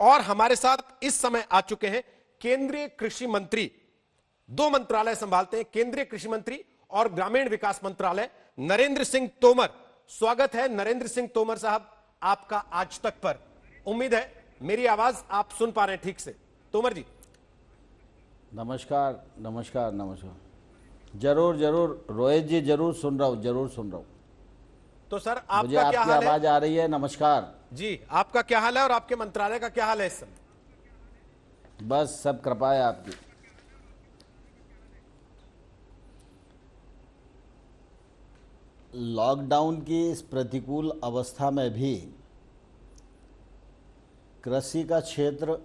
और हमारे साथ इस समय आ चुके हैं केंद्रीय कृषि मंत्री। दो मंत्रालय संभालते हैं, केंद्रीय कृषि मंत्री और ग्रामीण विकास मंत्रालय, नरेंद्र सिंह तोमर। स्वागत है नरेंद्र सिंह तोमर साहब आपका आज तक पर। उम्मीद है मेरी आवाज आप सुन पा रहे हैं ठीक से। तोमर जी नमस्कार नमस्कार नमस्कार। जरूर जरूर रोहित जी, जरूर सुन रहा हूँ, जरूर सुन रहा हूँ। तो सर मुझे आपका क्या आपकी हाल है? आवाज आ रही है? नमस्कार जी, आपका क्या हाल है और आपके मंत्रालय का क्या हाल है इस समय? बस सब कृपा है आपकी। लॉकडाउन की इस प्रतिकूल अवस्था में भी कृषि का क्षेत्र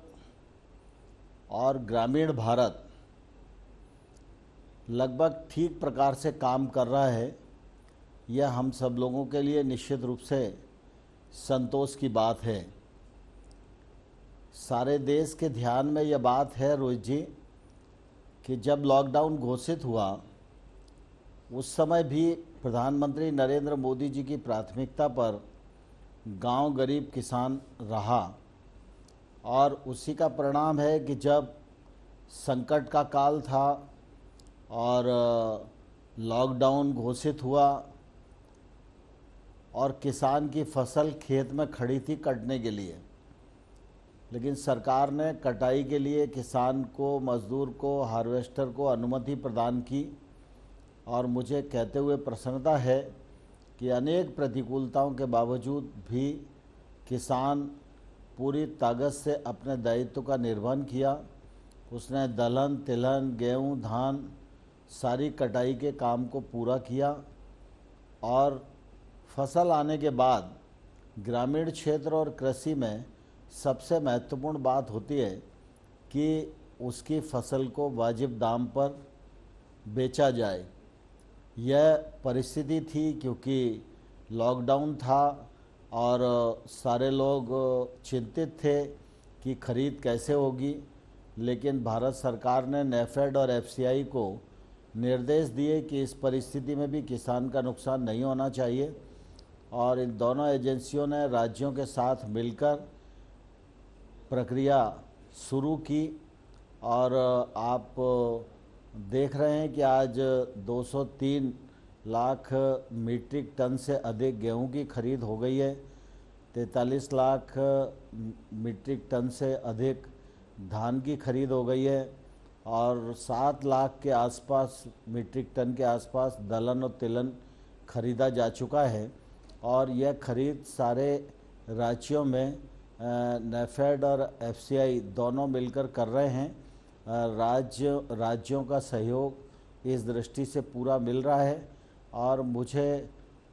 और ग्रामीण भारत लगभग ठीक प्रकार से काम कर रहा है। यह हम सब लोगों के लिए निश्चित रूप से संतोष की बात है। सारे देश के ध्यान में यह बात है रोहित जी कि जब लॉकडाउन घोषित हुआ उस समय भी प्रधानमंत्री नरेंद्र मोदी जी की प्राथमिकता पर गांव गरीब किसान रहा, और उसी का परिणाम है कि जब संकट का काल था और लॉकडाउन घोषित हुआ और किसान की फसल खेत में खड़ी थी कटने के लिए, लेकिन सरकार ने कटाई के लिए किसान को, मजदूर को, हार्वेस्टर को अनुमति प्रदान की। और मुझे कहते हुए प्रसन्नता है कि अनेक प्रतिकूलताओं के बावजूद भी किसान पूरी ताकत से अपने दायित्व का निर्वहन किया। उसने दलहन, तिलहन, गेहूं, धान सारी कटाई के काम को पूरा किया। और फसल आने के बाद ग्रामीण क्षेत्र और कृषि में सबसे महत्वपूर्ण बात होती है कि उसकी फसल को वाजिब दाम पर बेचा जाए। यह परिस्थिति थी क्योंकि लॉकडाउन था और सारे लोग चिंतित थे कि खरीद कैसे होगी, लेकिन भारत सरकार ने नेफेड और एफसीआई को निर्देश दिए कि इस परिस्थिति में भी किसान का नुकसान नहीं होना चाहिए, और इन दोनों एजेंसियों ने राज्यों के साथ मिलकर प्रक्रिया शुरू की। और आप देख रहे हैं कि आज 203 लाख मीट्रिक टन से अधिक गेहूं की खरीद हो गई है, 43 लाख मीट्रिक टन से अधिक धान की खरीद हो गई है, और 7 लाख के आसपास मीट्रिक टन के आसपास दलहन और तिलहन खरीदा जा चुका है। और यह खरीद सारे राज्यों में नेफेड और एफसीआई दोनों मिलकर कर रहे हैं। राज्यों का सहयोग इस दृष्टि से पूरा मिल रहा है, और मुझे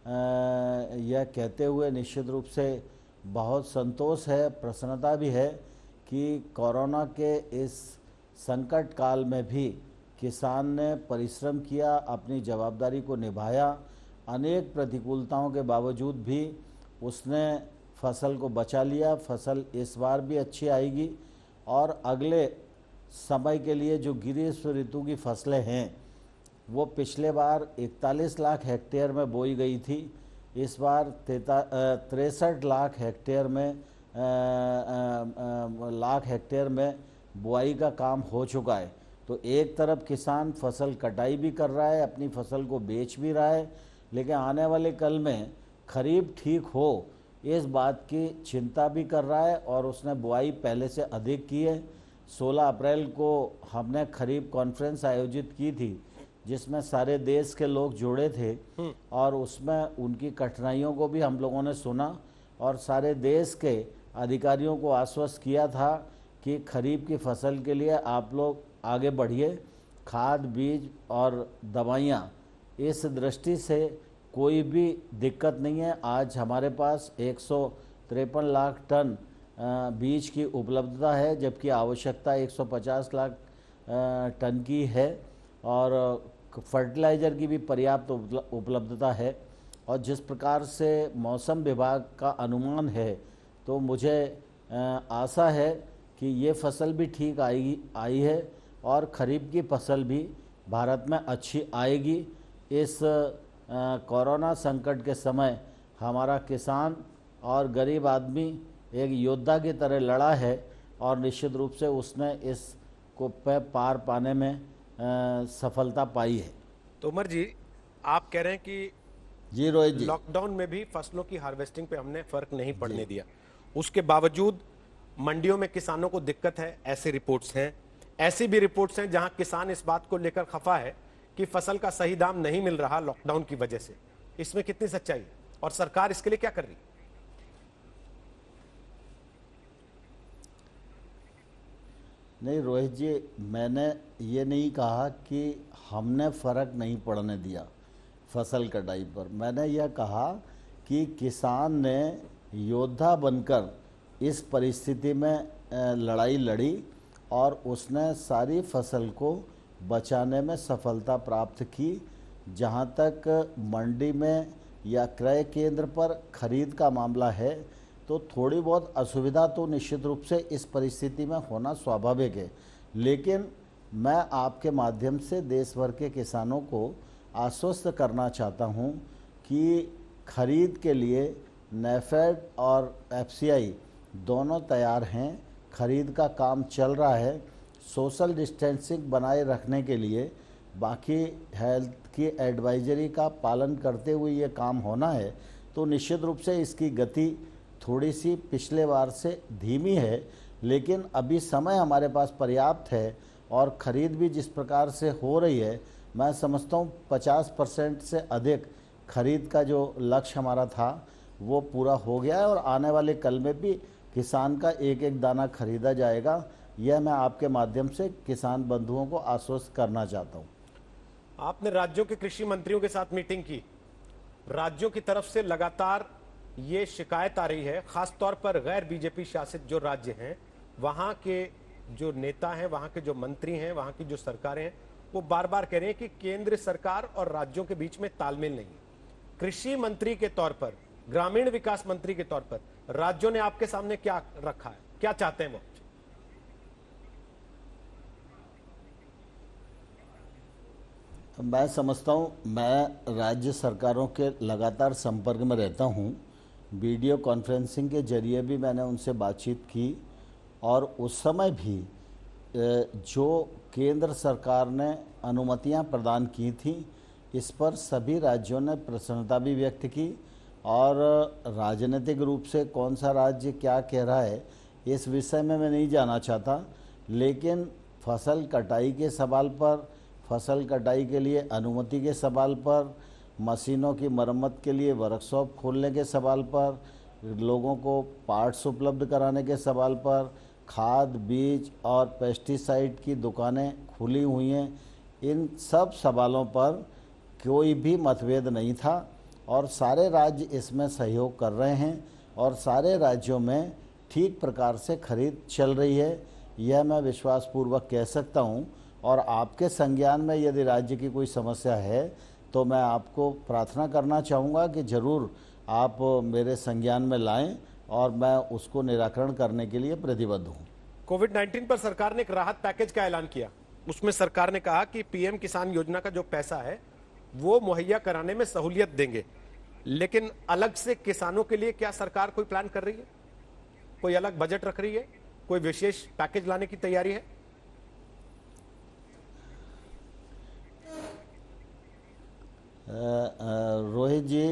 यह कहते हुए निश्चित रूप से बहुत संतोष है, प्रसन्नता भी है कि कोरोना के इस संकट काल में भी किसान ने परिश्रम किया, अपनी जवाबदारी को निभाया। अनेक प्रतिकूलताओं के बावजूद भी उसने फसल को बचा लिया। फसल इस बार भी अच्छी आएगी, और अगले समय के लिए जो ग्रीष्म ऋतु की फसलें हैं वो पिछले बार 41 लाख हेक्टेयर में बोई गई थी, इस बार 63 लाख हेक्टेयर में बुआई का काम हो चुका है। तो एक तरफ किसान फसल कटाई भी कर रहा है, अपनी फसल को बेच भी रहा है, लेकिन आने वाले कल में खरीफ ठीक हो इस बात की चिंता भी कर रहा है, और उसने बुआई पहले से अधिक की है। 16 अप्रैल को हमने खरीफ कॉन्फ्रेंस आयोजित की थी जिसमें सारे देश के लोग जुड़े थे, और उसमें उनकी कठिनाइयों को भी हम लोगों ने सुना, और सारे देश के अधिकारियों को आश्वस्त किया था कि खरीफ की फसल के लिए आप लोग आगे बढ़िए। खाद, बीज और दवाइयाँ, इस दृष्टि से कोई भी दिक्कत नहीं है। आज हमारे पास 153 लाख टन बीज की उपलब्धता है, जबकि आवश्यकता 150 लाख टन की है, और फर्टिलाइज़र की भी पर्याप्त उपलब्धता है। और जिस प्रकार से मौसम विभाग का अनुमान है, तो मुझे आशा है कि ये फसल भी ठीक आई है, और खरीफ की फसल भी भारत में अच्छी आएगी। इस कोरोना संकट के समय हमारा किसान और गरीब आदमी एक योद्धा की तरह लड़ा है, और निश्चित रूप से उसने इसको पे पार पाने में सफलता पाई है। तोमर जी, आप कह रहे हैं कि जी रोहित जी। लॉकडाउन में भी फसलों की हार्वेस्टिंग पे हमने फर्क नहीं पड़ने दिया, उसके बावजूद मंडियों में किसानों को दिक्कत है, ऐसी रिपोर्ट्स हैं। ऐसी भी रिपोर्ट्स हैं जहां किसान इस बात को लेकर खफा है कि फसल का सही दाम नहीं मिल रहा लॉकडाउन की वजह से। इसमें कितनी सच्चाई है और सरकार इसके लिए क्या कर रही है? नहीं रोहित जी, मैंने ये नहीं कहा कि हमने फ़र्क नहीं पड़ने दिया फसल कटाई पर। मैंने यह कहा कि किसान ने योद्धा बनकर इस परिस्थिति में लड़ाई लड़ी और उसने सारी फसल को बचाने में सफलता प्राप्त की। जहाँ तक मंडी में या क्रय केंद्र पर खरीद का मामला है, तो थोड़ी बहुत असुविधा तो निश्चित रूप से इस परिस्थिति में होना स्वाभाविक है, लेकिन मैं आपके माध्यम से देश भर के किसानों को आश्वस्त करना चाहता हूं कि खरीद के लिए नेफेड और एफसीआई दोनों तैयार हैं। खरीद का काम चल रहा है। सोशल डिस्टेंसिंग बनाए रखने के लिए बाकी हेल्थ की एडवाइजरी का पालन करते हुए ये काम होना है। तो निश्चित रूप से इसकी गति थोड़ी सी पिछले बार से धीमी है, लेकिन अभी समय हमारे पास पर्याप्त है और ख़रीद भी जिस प्रकार से हो रही है, मैं समझता हूँ 50% से अधिक खरीद का जो लक्ष्य हमारा था वो पूरा हो गया है और आने वाले कल में भी किसान का एक एक दाना खरीदा जाएगा। यह मैं आपके माध्यम से किसान बंधुओं को आश्वस्त करना चाहता हूँ। आपने राज्यों के कृषि मंत्रियों के साथ मीटिंग की। राज्यों की तरफ से लगातार ये शिकायत आ रही है, खासतौर पर गैर बीजेपी शासित जो राज्य हैं, वहां के जो नेता हैं, वहां के जो मंत्री हैं, वहां की जो सरकारें हैं, वो बार बार कह रहे हैं कि केंद्र सरकार और राज्यों के बीच में तालमेल नहीं है। कृषि मंत्री के तौर पर, ग्रामीण विकास मंत्री के तौर पर राज्यों ने आपके सामने क्या रखा है, क्या चाहते हैं वो? मैं समझता हूँ, मैं राज्य सरकारों के लगातार संपर्क में रहता हूँ। वीडियो कॉन्फ्रेंसिंग के जरिए भी मैंने उनसे बातचीत की और उस समय भी जो केंद्र सरकार ने अनुमतियां प्रदान की थी, इस पर सभी राज्यों ने प्रसन्नता भी व्यक्त की। और राजनीतिक रूप से कौन सा राज्य क्या कह रहा है इस विषय में मैं नहीं जाना चाहता, लेकिन फसल कटाई के सवाल पर, फसल कटाई के लिए अनुमति के सवाल पर, मशीनों की मरम्मत के लिए वर्कशॉप खोलने के सवाल पर, लोगों को पार्ट्स उपलब्ध कराने के सवाल पर, खाद, बीज और पेस्टिसाइड की दुकानें खुली हुई हैं, इन सब सवालों पर कोई भी मतभेद नहीं था और सारे राज्य इसमें सहयोग कर रहे हैं और सारे राज्यों में ठीक प्रकार से खरीद चल रही है। यह मैं विश्वासपूर्वक कह सकता हूं। और आपके संज्ञान में यदि राज्य की कोई समस्या है तो मैं आपको प्रार्थना करना चाहूँगा कि ज़रूर आप मेरे संज्ञान में लाएं और मैं उसको निराकरण करने के लिए प्रतिबद्ध हूँ। कोविड-19 पर सरकार ने एक राहत पैकेज का ऐलान किया। उसमें सरकार ने कहा कि पीएम किसान योजना का जो पैसा है वो मुहैया कराने में सहूलियत देंगे, लेकिन अलग से किसानों के लिए क्या सरकार कोई प्लान कर रही है? कोई अलग बजट रख रही है? कोई विशेष पैकेज लाने की तैयारी है? रोहित जी,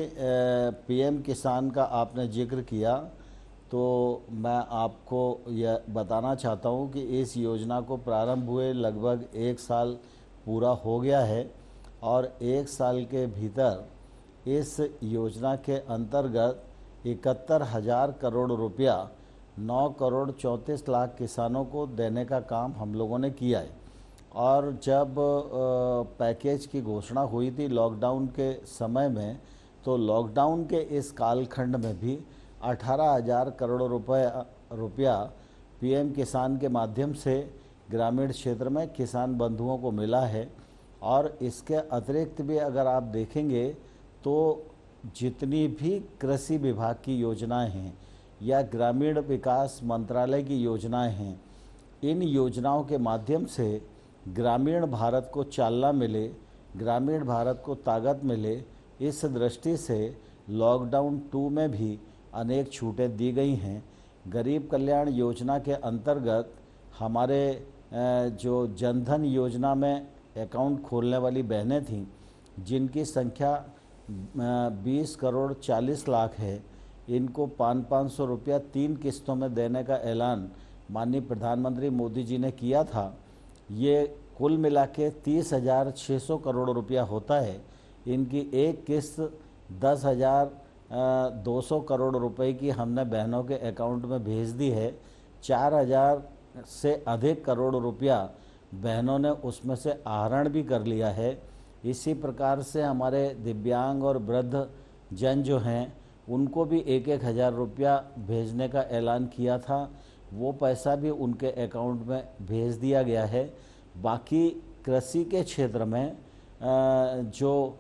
पीएम किसान का आपने जिक्र किया तो मैं आपको यह बताना चाहता हूं कि इस योजना को प्रारंभ हुए लगभग 1 साल पूरा हो गया है और 1 साल के भीतर इस योजना के अंतर्गत 71,000 करोड़ रुपया 9 करोड़ 34 लाख किसानों को देने का काम हम लोगों ने किया है। और जब पैकेज की घोषणा हुई थी लॉकडाउन के समय में, तो लॉकडाउन के इस कालखंड में भी 18,000 करोड़ रुपया पीएम किसान के माध्यम से ग्रामीण क्षेत्र में किसान बंधुओं को मिला है। और इसके अतिरिक्त भी अगर आप देखेंगे तो जितनी भी कृषि विभाग की योजनाएं हैं या ग्रामीण विकास मंत्रालय की योजनाएं हैं, इन योजनाओं के माध्यम से ग्रामीण भारत को चालना मिले, ग्रामीण भारत को ताकत मिले, इस दृष्टि से लॉकडाउन 2 में भी अनेक छूटें दी गई हैं। गरीब कल्याण योजना के अंतर्गत हमारे जो जनधन योजना में अकाउंट खोलने वाली बहनें थीं, जिनकी संख्या 20 करोड़ 40 लाख है, इनको 500 रुपया 3 किस्तों में देने का ऐलान माननीय प्रधानमंत्री मोदी जी ने किया था। ये कुल मिला के 30,600 करोड़ रुपया होता है। इनकी एक किस्त 10,200 करोड़ रुपए की हमने बहनों के अकाउंट में भेज दी है। 4,000 से अधिक करोड़ रुपया बहनों ने उसमें से आहरण भी कर लिया है। इसी प्रकार से हमारे दिव्यांग और वृद्ध जन जो हैं, उनको भी 1-1 हज़ार रुपया भेजने का ऐलान किया था। वो पैसा भी उनके अकाउंट में भेज दिया गया है। बाकी कृषि के क्षेत्र में जो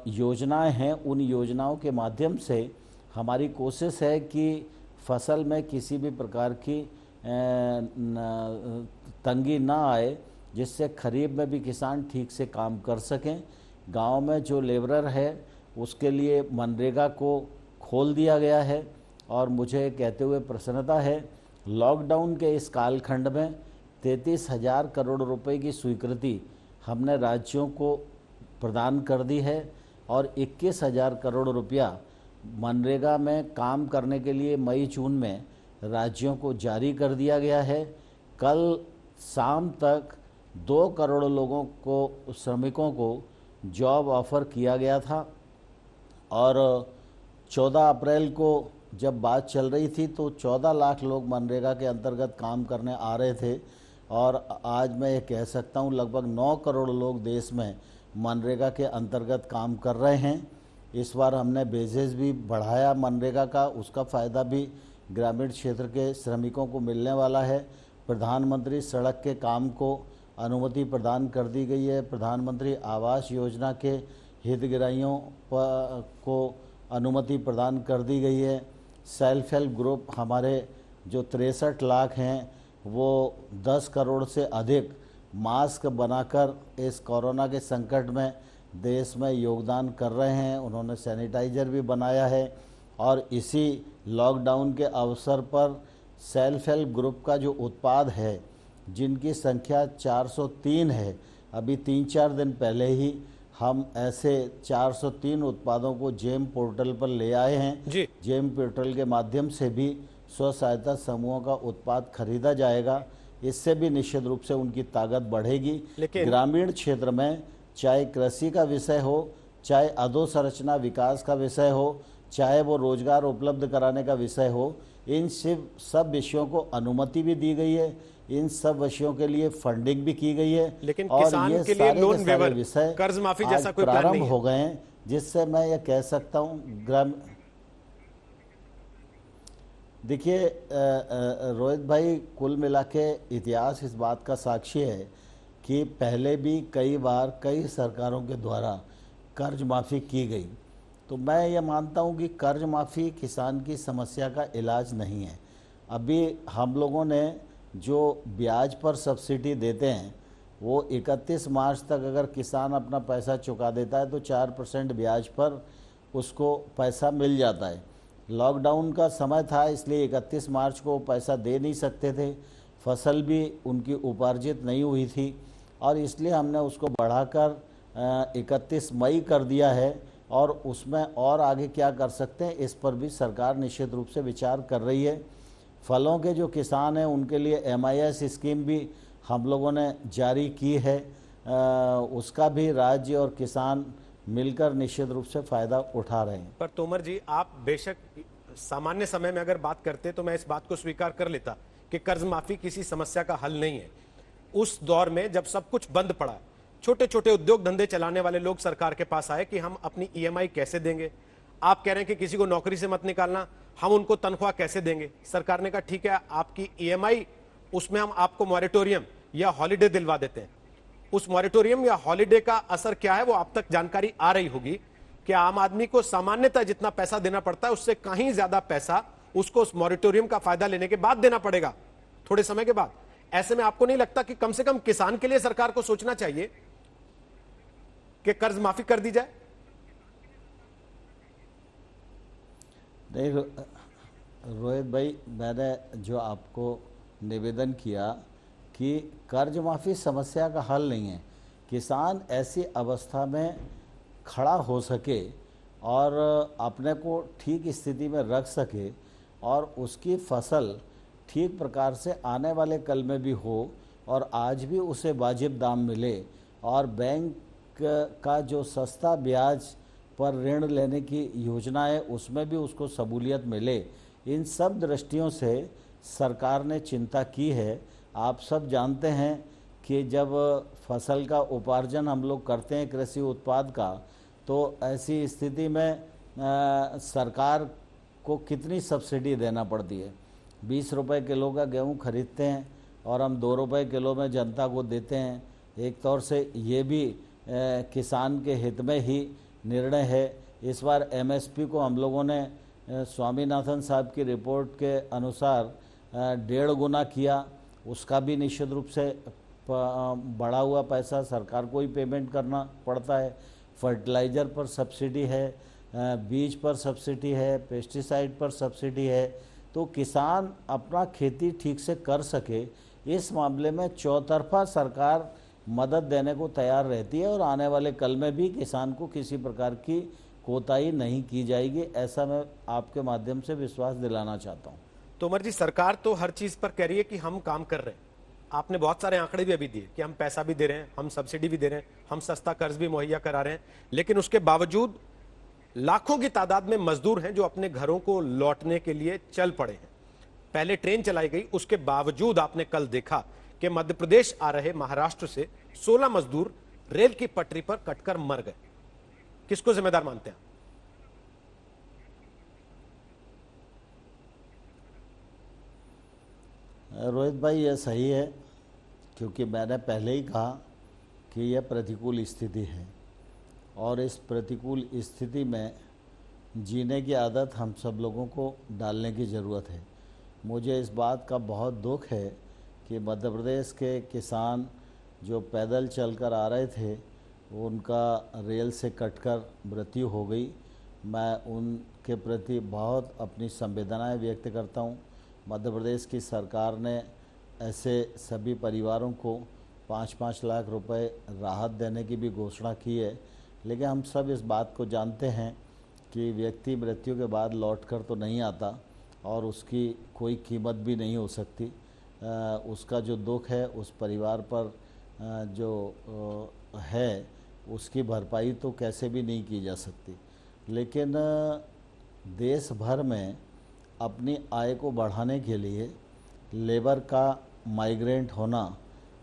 योजनाएं हैं, उन योजनाओं के माध्यम से हमारी कोशिश है कि फसल में किसी भी प्रकार की तंगी ना आए, जिससे खरीफ में भी किसान ठीक से काम कर सकें। गांव में जो लेबरर है उसके लिए मनरेगा को खोल दिया गया है। और मुझे कहते हुए प्रसन्नता है, लॉकडाउन के इस कालखंड में 33,000 करोड़ रुपए की स्वीकृति हमने राज्यों को प्रदान कर दी है और 21,000 करोड़ रुपया मनरेगा में काम करने के लिए मई जून में राज्यों को जारी कर दिया गया है। कल शाम तक 2 करोड़ लोगों को, श्रमिकों को जॉब ऑफर किया गया था। और 14 अप्रैल को जब बात चल रही थी तो 14 लाख लोग मनरेगा के अंतर्गत काम करने आ रहे थे। और आज मैं ये कह सकता हूँ लगभग 9 करोड़ लोग देश में मनरेगा के अंतर्गत काम कर रहे हैं। इस बार हमने बेजेस भी बढ़ाया मनरेगा का, उसका फ़ायदा भी ग्रामीण क्षेत्र के श्रमिकों को मिलने वाला है। प्रधानमंत्री सड़क के काम को अनुमति प्रदान कर दी गई है। प्रधानमंत्री आवास योजना के हितग्राहियों को अनुमति प्रदान कर दी गई है। सेल्फ हेल्प ग्रुप हमारे जो 63 लाख हैं, वो 10 करोड़ से अधिक मास्क बनाकर इस कोरोना के संकट में देश में योगदान कर रहे हैं। उन्होंने सैनिटाइज़र भी बनाया है। और इसी लॉकडाउन के अवसर पर सेल्फ हेल्प ग्रुप का जो उत्पाद है, जिनकी संख्या 403 है, अभी 3-4 दिन पहले ही हम ऐसे 403 उत्पादों को जेम पोर्टल पर ले आए हैं। जेम पोर्टल के माध्यम से भी स्व सहायता समूहों का उत्पाद खरीदा जाएगा। इससे भी निश्चित रूप से उनकी ताकत बढ़ेगी। ग्रामीण क्षेत्र में चाहे कृषि का विषय हो, चाहे अधोसंरचना विकास का विषय हो, चाहे वो रोजगार उपलब्ध कराने का विषय हो, इन सब विषयों को अनुमति भी दी गई है। इन सब विषयों के लिए फंडिंग भी की गई है। लेकिन और किसान ये के लिए सारे लोन के सारे वेवर, विषय कर्ज माफी जैसा कोई प्लान नहीं प्रारंभ हो गए हैं, जिससे मैं ये कह सकता हूँ देखिए रोहित भाई, कुल मिला के इतिहास इस बात का साक्षी है कि पहले भी कई बार कई सरकारों के द्वारा कर्ज माफ़ी की गई। तो मैं ये मानता हूँ कि कर्ज माफ़ी किसान की समस्या का इलाज नहीं है। अभी हम लोगों ने जो ब्याज पर सब्सिडी देते हैं, वो 31 मार्च तक अगर किसान अपना पैसा चुका देता है तो 4% ब्याज पर उसको पैसा मिल जाता है। लॉकडाउन का समय था, इसलिए 31 मार्च को पैसा दे नहीं सकते थे, फसल भी उनकी उपार्जित नहीं हुई थी, और इसलिए हमने उसको बढ़ाकर 31 मई कर दिया है। और उसमें और आगे क्या कर सकते हैं, इस पर भी सरकार निश्चित रूप से विचार कर रही है। फलों के जो किसान हैं उनके लिए MIS स्कीम भी हम लोगों ने जारी की है। उसका भी राज्य और किसान मिलकर निश्चित रूप से फायदा उठा रहे हैं। पर तोमर जी, आप बेशक सामान्य समय में अगर बात करते तो मैं इस बात को स्वीकार कर लेता कि कर्ज माफी किसी समस्या का हल नहीं है। उस दौर में जब सब कुछ बंद पड़ा, छोटे छोटे उद्योग धंधे चलाने वाले लोग सरकार के पास आए कि हम अपनी EMI कैसे देंगे। आप कह रहे हैं कि किसी को नौकरी से मत निकालना, हम उनको तनख्वाह कैसे देंगे। सरकार ने कहा ठीक है, आपकी EMI, उसमें हम आपको मॉरेटोरियम या हॉलिडे दिलवा देते हैं। उस मॉरेटोरियम या हॉलिडे का असर क्या है वो आप तक जानकारी आ रही होगी कि आम आदमी को सामान्यतः जितना पैसा देना पड़ता है उससे कहीं ज्यादा पैसा उसको उस मॉरेटोरियम का फायदा लेने के बाद देना पड़ेगा, थोड़े समय के बाद। ऐसे में आपको नहीं लगता कि कम से कम किसान के लिए सरकार को सोचना चाहिए कि कर्ज माफी कर दी जाए? रोहित भाई, मैंने जो आपको निवेदन किया कि कर्ज माफ़ी समस्या का हल नहीं है। किसान ऐसी अवस्था में खड़ा हो सके और अपने को ठीक स्थिति में रख सके और उसकी फसल ठीक प्रकार से आने वाले कल में भी हो और आज भी उसे वाजिब दाम मिले और बैंक का जो सस्ता ब्याज पर ऋण लेने की योजना है उसमें भी उसको सहूलियत मिले, इन सब दृष्टियों से सरकार ने चिंता की है। आप सब जानते हैं कि जब फसल का उपार्जन हम लोग करते हैं कृषि उत्पाद का, तो ऐसी स्थिति में सरकार को कितनी सब्सिडी देना पड़ती है। 20 रुपए किलो का गेहूँ खरीदते हैं और हम 2 रुपए किलो में जनता को देते हैं। एक तौर से ये भी किसान के हित में ही निर्णय है। इस बार एमएसपी को हम लोगों ने स्वामीनाथन साहब की रिपोर्ट के अनुसार 1.5 गुना किया। उसका भी निश्चित रूप से बढ़ा हुआ पैसा सरकार को ही पेमेंट करना पड़ता है। फर्टिलाइज़र पर सब्सिडी है, बीज पर सब्सिडी है, पेस्टिसाइड पर सब्सिडी है। तो किसान अपना खेती ठीक से कर सके, इस मामले में चौतरफा सरकार मदद देने को तैयार रहती है और आने वाले कल में भी किसान को किसी प्रकार की कोताही नहीं की जाएगी, ऐसा मैं आपके माध्यम से विश्वास दिलाना चाहता हूँ। तोमर जी, सरकार तो हर चीज पर कह रही है कि हम काम कर रहे हैं। आपने बहुत सारे आंकड़े भी अभी दिए कि हम पैसा भी दे रहे हैं, हम सब्सिडी भी दे रहे हैं, हम सस्ता कर्ज भी मुहैया करा रहे हैं, लेकिन उसके बावजूद लाखों की तादाद में मजदूर हैं जो अपने घरों को लौटने के लिए चल पड़े हैं। पहले ट्रेन चलाई गई, उसके बावजूद आपने कल देखा कि मध्य प्रदेश आ रहे महाराष्ट्र से 16 मजदूर रेल की पटरी पर कटकर मर गए। किसको जिम्मेदार मानते हैं? रोहित भाई, यह सही है, क्योंकि मैंने पहले ही कहा कि यह प्रतिकूल स्थिति है और इस प्रतिकूल स्थिति में जीने की आदत हम सब लोगों को डालने की ज़रूरत है। मुझे इस बात का बहुत दुख है कि मध्य प्रदेश के किसान जो पैदल चलकर आ रहे थे, उनका रेल से कटकर मृत्यु हो गई। मैं उनके प्रति बहुत अपनी संवेदनाएं व्यक्त करता हूं। मध्य प्रदेश की सरकार ने ऐसे सभी परिवारों को 5-5 लाख रुपए राहत देने की भी घोषणा की है, लेकिन हम सब इस बात को जानते हैं कि व्यक्ति मृत्यु के बाद लौटकर तो नहीं आता और उसकी कोई कीमत भी नहीं हो सकती। उसका जो दुख है उस परिवार पर जो है उसकी भरपाई तो कैसे भी नहीं की जा सकती। लेकिन देश भर में अपनी आय को बढ़ाने के लिए लेबर का माइग्रेंट होना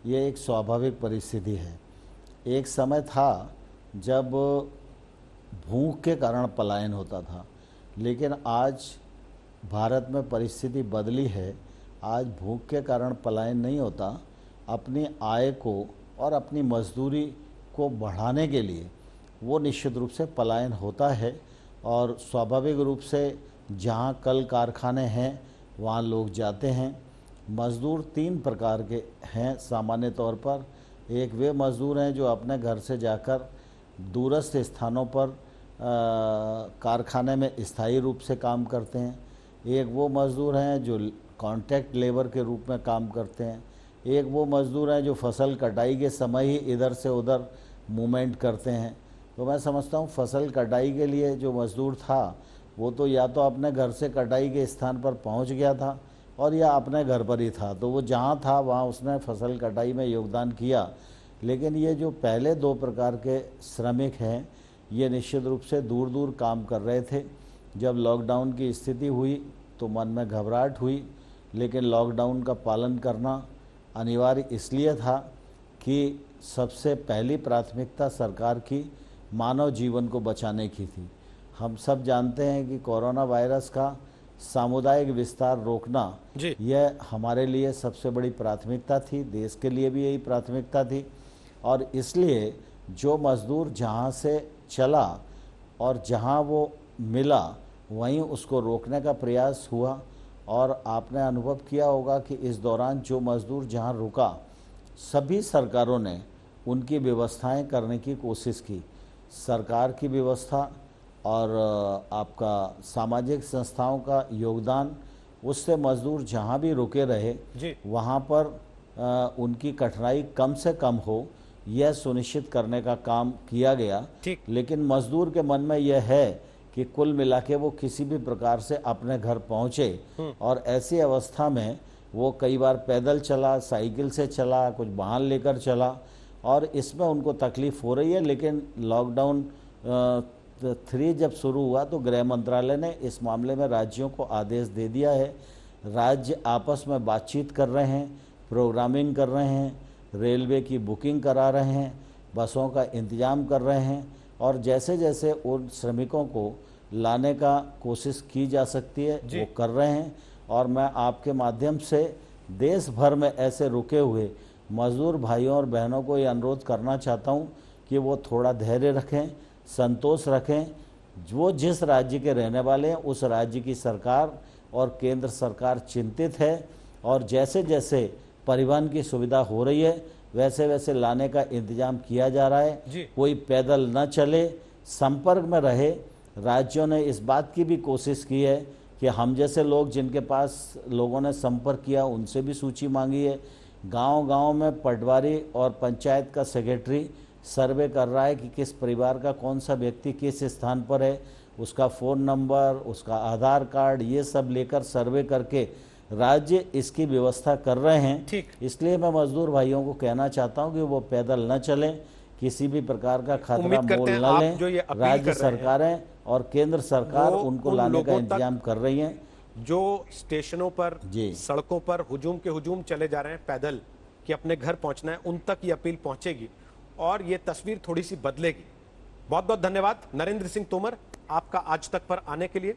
ये एक स्वाभाविक परिस्थिति है। एक समय था जब भूख के कारण पलायन होता था, लेकिन आज भारत में परिस्थिति बदली है। आज भूख के कारण पलायन नहीं होता, अपनी आय को और अपनी मजदूरी को बढ़ाने के लिए वो निश्चित रूप से पलायन होता है। और स्वाभाविक रूप से जहाँ कल कारखाने हैं वहाँ लोग जाते हैं। मज़दूर 3 प्रकार के हैं सामान्य तौर पर। एक वे मज़दूर हैं जो अपने घर से जाकर दूरस्थ स्थानों पर कारखाने में स्थायी रूप से काम करते हैं। एक वो मज़दूर हैं जो कॉन्ट्रैक्ट लेबर के रूप में काम करते हैं। एक वो मज़दूर हैं जो फसल कटाई के समय ही इधर से उधर मूवमेंट करते हैं। तो मैं समझता हूँ फसल कटाई के लिए जो मज़दूर था वो तो या तो अपने घर से कटाई के स्थान पर पहुँच गया था और या अपने घर पर ही था, तो वो जहाँ था वहाँ उसने फसल कटाई में योगदान किया। लेकिन ये जो पहले 2 प्रकार के श्रमिक हैं, ये निश्चित रूप से दूर दूर काम कर रहे थे। जब लॉकडाउन की स्थिति हुई तो मन में घबराहट हुई, लेकिन लॉकडाउन का पालन करना अनिवार्य इसलिए था कि सबसे पहली प्राथमिकता सरकार की मानव जीवन को बचाने की थी। हम सब जानते हैं कि कोरोना वायरस का सामुदायिक विस्तार रोकना यह हमारे लिए सबसे बड़ी प्राथमिकता थी, देश के लिए भी यही प्राथमिकता थी। और इसलिए जो मज़दूर जहाँ से चला और जहाँ वो मिला वहीं उसको रोकने का प्रयास हुआ। और आपने अनुभव किया होगा कि इस दौरान जो मज़दूर जहाँ रुका, सभी सरकारों ने उनकी व्यवस्थाएं करने की कोशिश की। सरकार की व्यवस्था और आपका सामाजिक संस्थाओं का योगदान उससे मजदूर जहाँ भी रुके रहे जी। वहाँ पर उनकी कठिनाई कम से कम हो, यह सुनिश्चित करने का काम किया गया। ठीक। लेकिन मजदूर के मन में यह है कि कुल मिला के वो किसी भी प्रकार से अपने घर पहुँचे, और ऐसी अवस्था में वो कई बार पैदल चला, साइकिल से चला, कुछ वाहन लेकर चला, और इसमें उनको तकलीफ हो रही है। लेकिन लॉकडाउन 3 जब शुरू हुआ तो गृह मंत्रालय ने इस मामले में राज्यों को आदेश दे दिया है। राज्य आपस में बातचीत कर रहे हैं, प्रोग्रामिंग कर रहे हैं, रेलवे की बुकिंग करा रहे हैं, बसों का इंतजाम कर रहे हैं, और जैसे जैसे उन श्रमिकों को लाने का कोशिश की जा सकती है वो कर रहे हैं। और मैं आपके माध्यम से देश भर में ऐसे रुके हुए मजदूर भाइयों और बहनों को ये अनुरोध करना चाहता हूँ कि वो थोड़ा धैर्य रखें, संतोष रखें। जो जिस राज्य के रहने वाले हैं उस राज्य की सरकार और केंद्र सरकार चिंतित है, और जैसे जैसे परिवहन की सुविधा हो रही है वैसे वैसे लाने का इंतजाम किया जा रहा है। कोई पैदल न चले, संपर्क में रहे। राज्यों ने इस बात की भी कोशिश की है कि हम जैसे लोग जिनके पास लोगों ने संपर्क किया उनसे भी सूची मांगी है। गांव-गांव में पटवारी और पंचायत का सेक्रेटरी सर्वे कर रहा है कि किस परिवार का कौन सा व्यक्ति किस स्थान पर है, उसका फ़ोन नंबर, उसका आधार कार्ड, ये सब लेकर सर्वे करके राज्य इसकी व्यवस्था कर रहे हैं। ठीक। इसलिए मैं मजदूर भाइयों को कहना चाहता हूं कि वो पैदल न चलें, किसी भी प्रकार का खतरा मोल न लें। राज्य सरकारें और केंद्र सरकार उनको लाने का इंतजाम कर रही हैं। जो स्टेशनों पर, सड़कों पर हुजूम के हुजूम चले जा रहे हैं पैदल कि अपने घर पहुंचना है, उन तक ये अपील पहुंचेगी और ये तस्वीर थोड़ी सी बदलेगी। बहुत बहुत धन्यवाद नरेंद्र सिंह तोमर आपका आज तक पर आने के लिए।